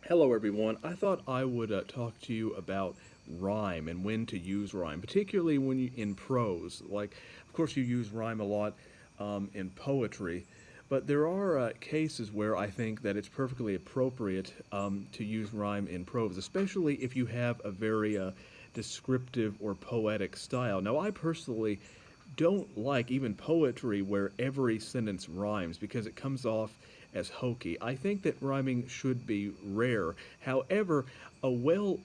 Hello, everyone. I thought I would talk to you about rhyme and when to use rhyme, particularly when you in prose. Like, of course, you use rhyme a lot in poetry, but there are cases where I think that it's perfectly appropriate to use rhyme in prose, especially if you have a very descriptive or poetic style. Now, I personally don't like even poetry where every sentence rhymes because it comes off as hokey. I think that rhyming should be rare. However, a well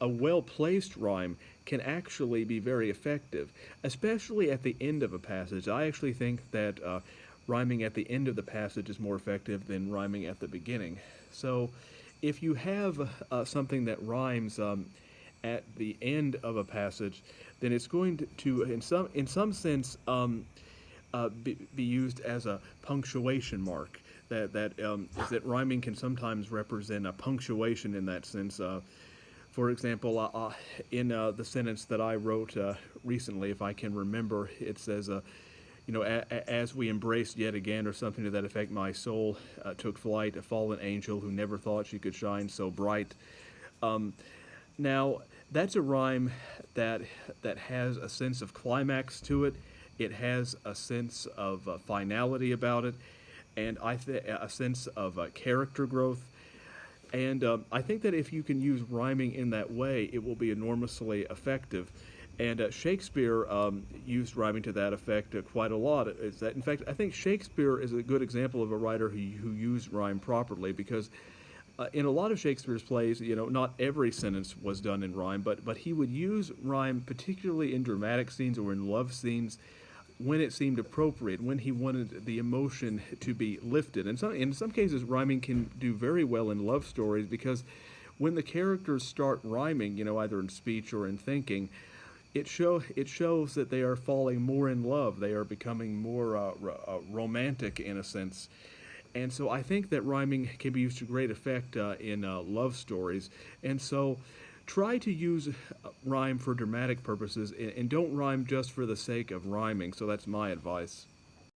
a well placed rhyme can actually be very effective, especially at the end of a passage. I actually think that rhyming at the end of the passage is more effective than rhyming at the beginning. So, if you have something that rhymes at the end of a passage, then it's going to in some sense be used as a punctuation mark. That rhyming can sometimes represent a punctuation in that sense. For example, in the sentence that I wrote recently, if I can remember, it says, as we embraced yet again, or something to that effect, my soul took flight, a fallen angel who never thought she could shine so bright. Now, that's a rhyme that has a sense of climax to it. It has a sense of finality about it, and a sense of character growth. And I think that if you can use rhyming in that way, it will be enormously effective. And Shakespeare used rhyming to that effect quite a lot. In fact, I think Shakespeare is a good example of a writer who used rhyme properly because in a lot of Shakespeare's plays, not every sentence was done in rhyme, but he would use rhyme particularly in dramatic scenes or in love scenes when it seemed appropriate, when he wanted the emotion to be lifted. And in some cases, rhyming can do very well in love stories because when the characters start rhyming, either in speech or in thinking, it shows that they are falling more in love. They are becoming more romantic in a sense. And so I think that rhyming can be used to great effect in love stories. And so try to use rhyme for dramatic purposes and don't rhyme just for the sake of rhyming. So that's my advice.